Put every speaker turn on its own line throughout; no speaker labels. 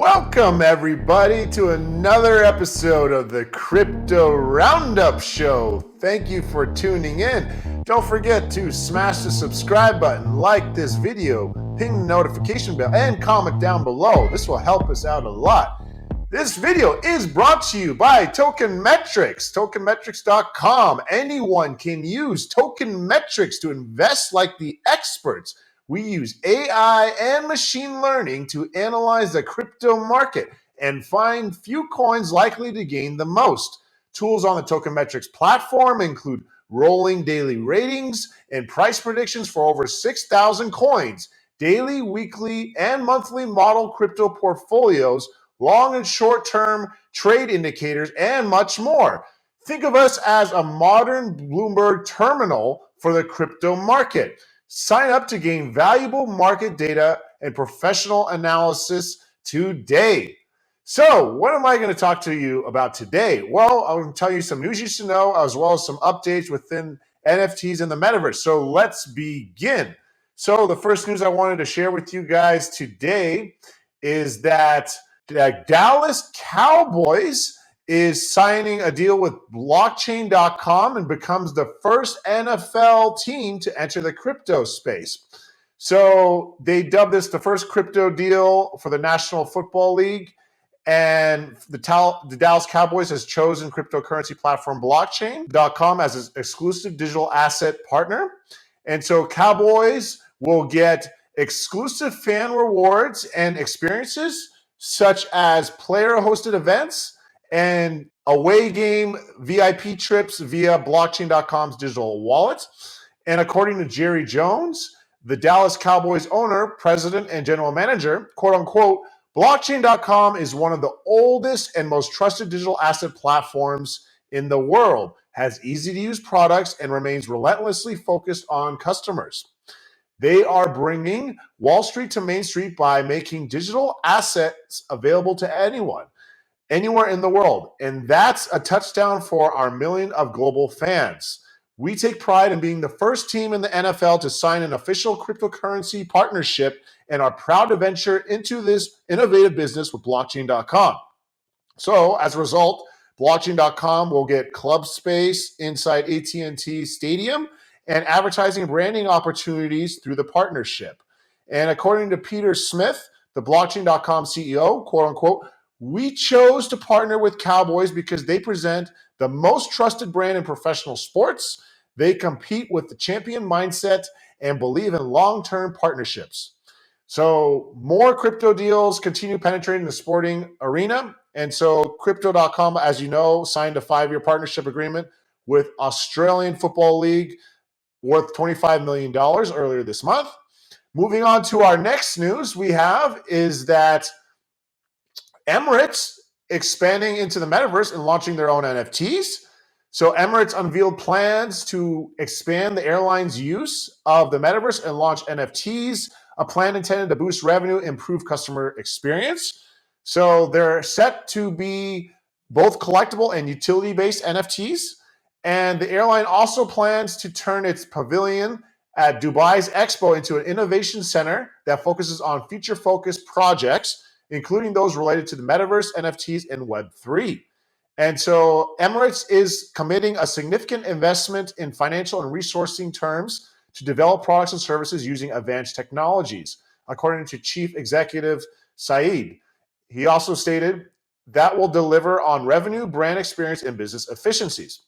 Welcome, everybody, to another episode of the Crypto Roundup Show. Thank you for tuning in. Don't forget to smash the subscribe button, like this video, ping the notification bell, and comment down below. This will help us out a lot. This video is brought to you by Token Metrics, tokenmetrics.com. Anyone can use Token Metrics to invest like the experts. We use AI and machine learning to analyze the crypto market and find few coins likely to gain the most. Tools on the Token Metrics platform include rolling daily ratings and price predictions for over 6,000 coins, daily, weekly, and monthly model crypto portfolios, long and short-term trade indicators, and much more. Think of us as a modern Bloomberg terminal for the crypto market. Sign up to gain valuable market data and professional analysis today. So, what am I going to talk to you about today? Well, I'm going to tell you some news you should know, as well as some updates within NFTs in the Metaverse. So, let's begin. So, the first news I wanted to share with you guys today is that the Dallas Cowboys is signing a deal with blockchain.com and becomes the first NFL team to enter the crypto space. So they dubbed this the first crypto deal for the National Football League, and the Dallas Cowboys has chosen cryptocurrency platform blockchain.com as its exclusive digital asset partner. And so Cowboys will get exclusive fan rewards and experiences such as player-hosted events and away game VIP trips via blockchain.com's digital wallet. And according to Jerry Jones, the Dallas Cowboys owner, president, and general manager, quote unquote, blockchain.com is one of the oldest and most trusted digital asset platforms in the world, has easy to use products, and remains relentlessly focused on customers. They are bringing Wall Street to Main Street by making digital assets available to anyone, anywhere in the world. And that's a touchdown for our million of global fans. We take pride in being the first team in the NFL to sign an official cryptocurrency partnership and are proud to venture into this innovative business with blockchain.com. So as a result, blockchain.com will get club space inside AT&T Stadium and advertising and branding opportunities through the partnership. And according to Peter Smith, the blockchain.com CEO, quote unquote, we chose to partner with Cowboys because they present the most trusted brand in professional sports. They compete with the champion mindset and believe in long-term partnerships. So more crypto deals continue penetrating the sporting arena. And so crypto.com, as you know, signed a 5-year partnership agreement with Australian Football League worth $25 million earlier this month. Moving on to our next news we have is that Emirates expanding into the Metaverse and launching their own NFTs. So Emirates unveiled plans to expand the airline's use of the Metaverse and launch NFTs, a plan intended to boost revenue, improve customer experience. So they're set to be both collectible and utility-based NFTs. And the airline also plans to turn its pavilion at Dubai's Expo into an innovation center that focuses on future-focused projects, including those related to the Metaverse, NFTs, and Web3. And so Emirates is committing a significant investment in financial and resourcing terms to develop products and services using advanced technologies, according to Chief Executive Saeed. He also stated that will deliver on revenue, brand experience, and business efficiencies.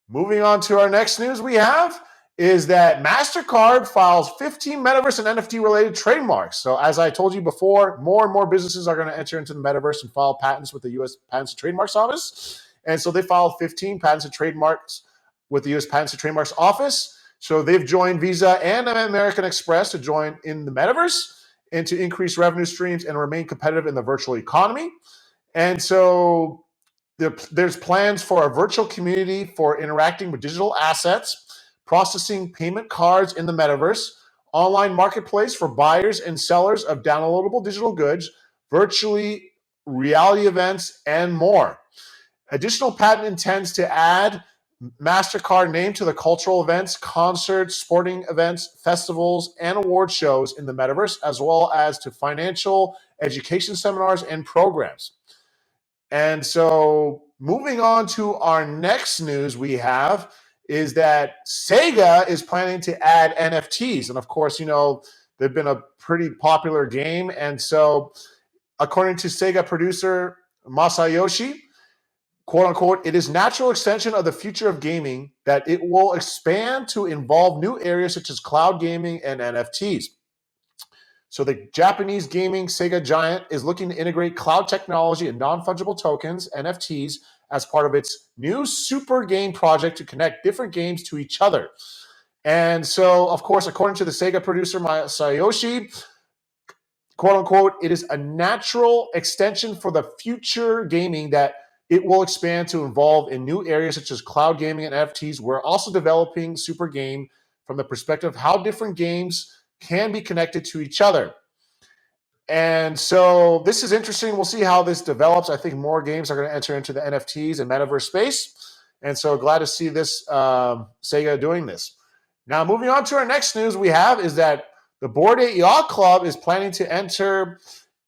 Moving on to our next news we have is that Mastercard files 15 Metaverse and NFT-related trademarks. So as I told you before, more and more businesses are going to enter into the Metaverse and file patents with the U.S. Patents and Trademarks Office. And so they filed 15 patents and trademarks with the U.S. Patents and Trademarks Office. So they've joined Visa and American Express to join in the Metaverse and to increase revenue streams and remain competitive in the virtual economy. And so there's plans for a virtual community for interacting with digital assets, processing payment cards in the Metaverse, online marketplace for buyers and sellers of downloadable digital goods, virtually reality events, and more. Additional patent intends to add Mastercard name to the cultural events, concerts, sporting events, festivals, and award shows in the Metaverse, as well as to financial education seminars and programs. And so moving on to our next news we have is that SEGA is planning to add NFTs. And of course, they've been a pretty popular game. And so according to SEGA producer Masayoshi, quote unquote, it is natural extension of the future of gaming that it will expand to involve new areas such as cloud gaming and NFTs. So the Japanese gaming Sega giant is looking to integrate cloud technology and non-fungible tokens, NFTs, as part of its new super game project to connect different games to each other. And so, of course, according to the Sega producer Masayoshi, quote unquote, it is a natural extension for the future gaming that it will expand to involve in new areas such as cloud gaming and NFTs. We're also developing super game from the perspective of how different games can be connected to each other. And so this is interesting. We'll see how this develops. I think more games are going to enter into the NFTs and Metaverse space. And so glad to see this Sega doing this. Now, moving on to our next news we have is that the Bored Ape Yacht Club is planning to enter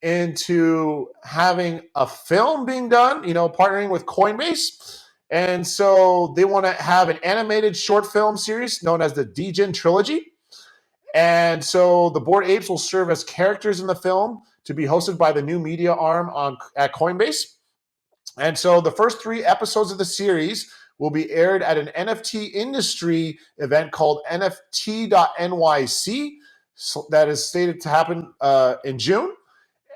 into having a film being done, partnering with Coinbase. And so they want to have an animated short film series known as the Degen Trilogy. And so the Bored Apes will serve as characters in the film to be hosted by the new media arm at Coinbase. And so the first 3 episodes of the series will be aired at an NFT industry event called NFT.NYC that is stated to happen in June.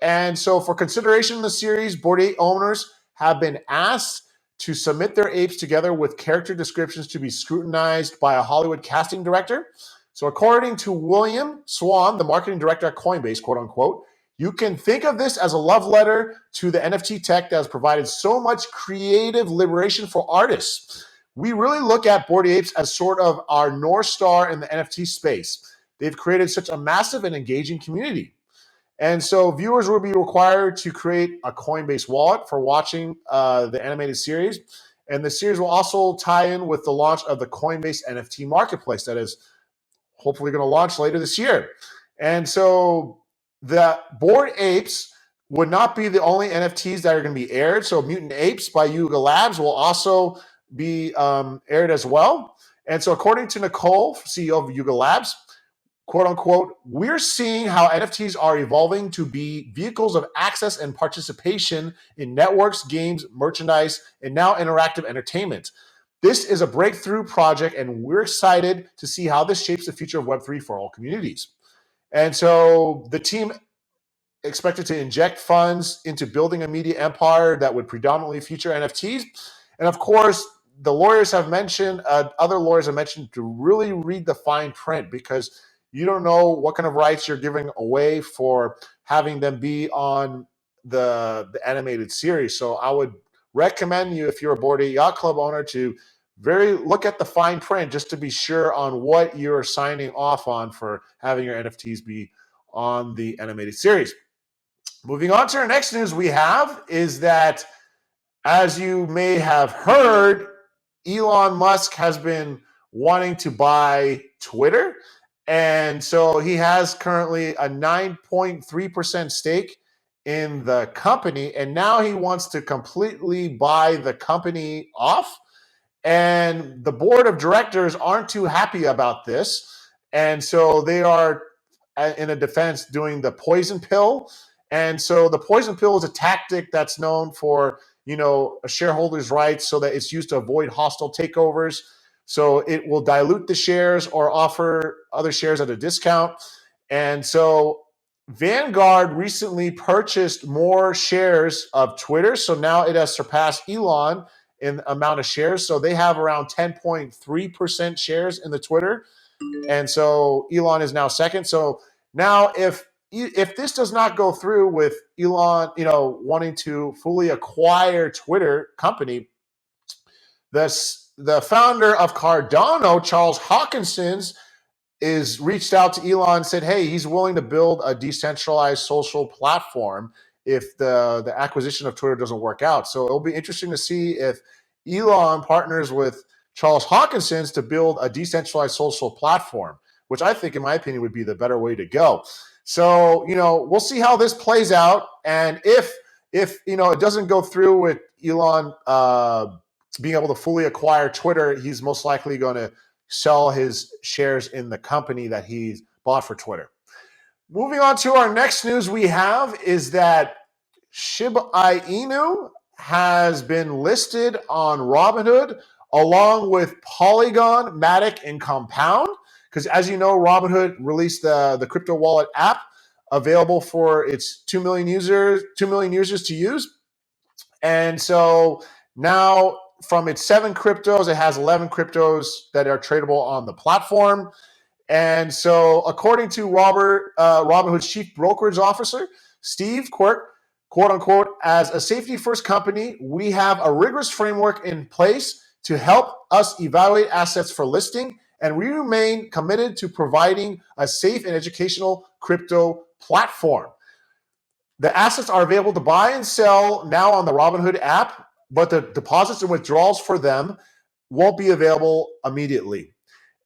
And so for consideration in the series, Bored Ape owners have been asked to submit their apes together with character descriptions to be scrutinized by a Hollywood casting director. So according to William Swan, the marketing director at Coinbase, quote unquote, you can think of this as a love letter to the NFT tech that has provided so much creative liberation for artists. We really look at Bored Apes as sort of our North Star in the NFT space. They've created such a massive and engaging community. And so viewers will be required to create a Coinbase wallet for watching the animated series. And the series will also tie in with the launch of the Coinbase NFT marketplace that is hopefully going to launch later this year. And so the Bored Apes would not be the only NFTs that are going to be aired. So Mutant Apes by Yuga Labs will also be aired as well. And so according to Nicole, CEO of Yuga Labs, quote unquote, we're seeing how NFTs are evolving to be vehicles of access and participation in networks, games, merchandise, and now interactive entertainment. This is a breakthrough project, and we're excited to see how this shapes the future of Web3 for all communities. And so the team expected to inject funds into building a media empire that would predominantly feature NFTs. And of course, the lawyers have mentioned, other lawyers have mentioned to really read the fine print because you don't know what kind of rights you're giving away for having them be on the animated series. So I would recommend you, if you're a Bored Ape Yacht Club owner, to look at the fine print just to be sure on what you're signing off on for having your NFTs be on the animated series. Moving on to our next news we have is that, as you may have heard, Elon Musk has been wanting to buy Twitter. And so he has currently a 9.3% stake in the company. And now he wants to completely buy the company off. And the board of directors aren't too happy about this. And so they are, in a defense, doing the poison pill. And so the poison pill is a tactic that's known for, a shareholder's rights so that it's used to avoid hostile takeovers. So it will dilute the shares or offer other shares at a discount. And so Vanguard recently purchased more shares of Twitter. So now it has surpassed Elon in amount of shares. So they have around 10.3% shares in the Twitter. And so Elon is now second. So now if this does not go through with Elon, wanting to fully acquire Twitter company, the founder of Cardano, Charles Hawkinson, is reached out to Elon and said, hey, he's willing to build a decentralized social platform if the acquisition of Twitter doesn't work out. So it'll be interesting to see if Elon partners with Charles Hawkinson to build a decentralized social platform, which I think, in my opinion, would be the better way to go. So, we'll see how this plays out. And if it doesn't go through with Elon being able to fully acquire Twitter, he's most likely going to sell his shares in the company that he's bought for Twitter. Moving on to our next news we have is that Shiba Inu has been listed on Robinhood along with Polygon, Matic, and Compound. Because as you know, Robinhood released the crypto wallet app available for its 2 million users to use. And so now from its 7 cryptos, it has 11 cryptos that are tradable on the platform. And so according to Robinhood's chief brokerage officer, Steve Quirk, quote unquote, as a safety first company, we have a rigorous framework in place to help us evaluate assets for listing, and we remain committed to providing a safe and educational crypto platform. The assets are available to buy and sell now on the Robinhood app, but the deposits and withdrawals for them won't be available immediately.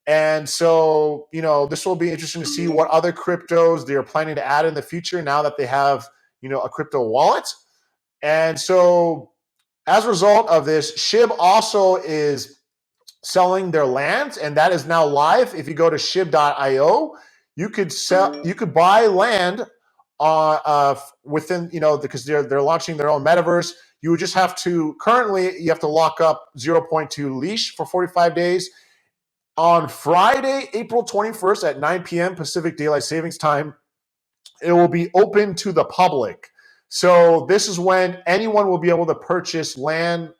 And so, this will be interesting to see what other cryptos they are planning to add in the future now that they have, a crypto wallet. And so, as a result of this, SHIB also is selling their land, and that is now live. If you go to shib.io, you could buy land within, because they're launching their own metaverse. You would just have to lock up 0.2 leash for 45 days. On Friday, April 21st at 9 p.m. Pacific Daylight Savings Time, it will be open to the public. So this is when anyone will be able to purchase land,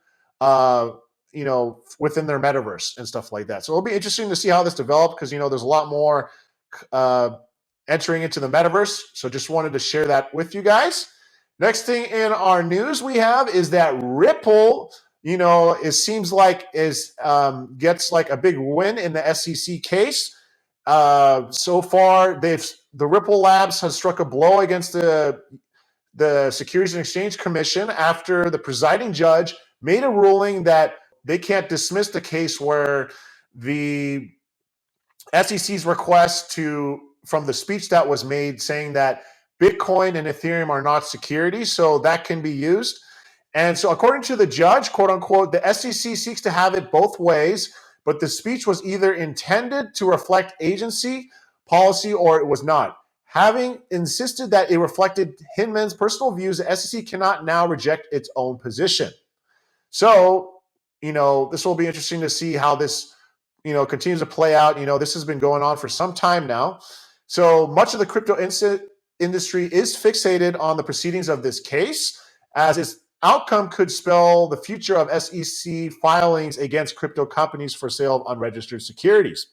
within their metaverse and stuff like that. So it'll be interesting to see how this develops because, there's a lot more entering into the metaverse. So just wanted to share that with you guys. Next thing in our news we have is that Ripple, it seems like gets like a big win in the SEC case. So far, the Ripple Labs has struck a blow against the Securities and Exchange Commission after the presiding judge made a ruling that they can't dismiss the case where the SEC's request from the speech that was made saying that Bitcoin and Ethereum are not securities, so that can be used. And so according to the judge, quote unquote, the SEC seeks to have it both ways, but the speech was either intended to reflect agency policy or it was not. Having insisted that it reflected Hinman's personal views, the SEC cannot now reject its own position. So, this will be interesting to see how this, continues to play out. This has been going on for some time now. So much of the crypto industry is fixated on the proceedings of this case, as its outcome could spell the future of SEC filings against crypto companies for sale of unregistered securities.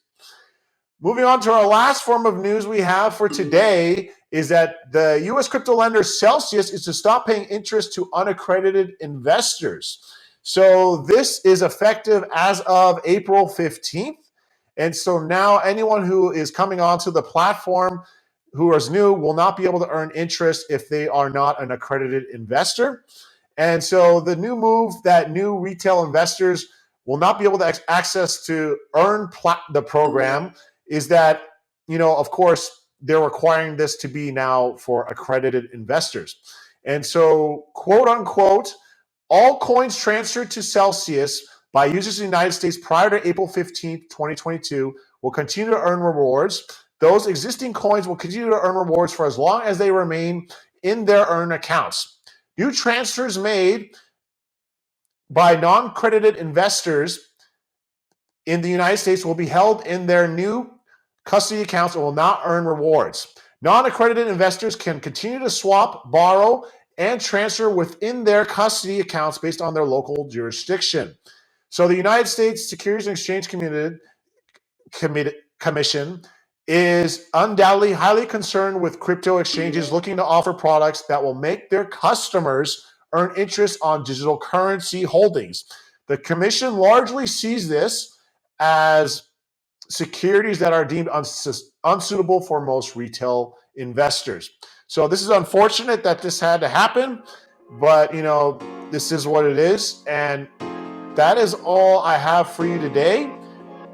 Moving on to our last form of news we have for today is that the U.S. crypto lender Celsius is to stop paying interest to unaccredited investors. So this is effective as of April 15th. And so now anyone who is coming onto the platform who is new will not be able to earn interest if they are not an accredited investor. And so the new move that new retail investors will not be able to access to earn the program is that, of course, they're requiring this to be now for accredited investors. And so, quote unquote, all coins transferred to Celsius by users in the United States prior to April 15th, 2022 will continue to earn rewards. Those existing coins will continue to earn rewards for as long as they remain in their earn accounts. New transfers made by non-credited investors in the United States will be held in their new custody accounts and will not earn rewards. Non-accredited investors can continue to swap, borrow, and transfer within their custody accounts based on their local jurisdiction. So the United States Securities and Exchange Commission is undoubtedly highly concerned with crypto exchanges looking to offer products that will make their customers earn interest on digital currency holdings. The commission largely sees this as securities that are deemed unsuitable for most retail investors. So this is unfortunate that this had to happen, but this is what it is. And that is all I have for you today.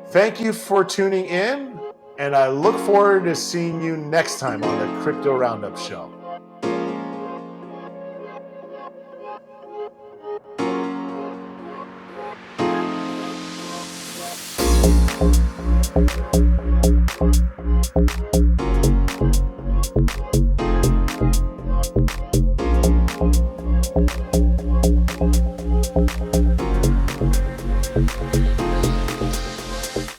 Thank you for tuning in. And I look forward to seeing you next time on the Crypto Roundup Show.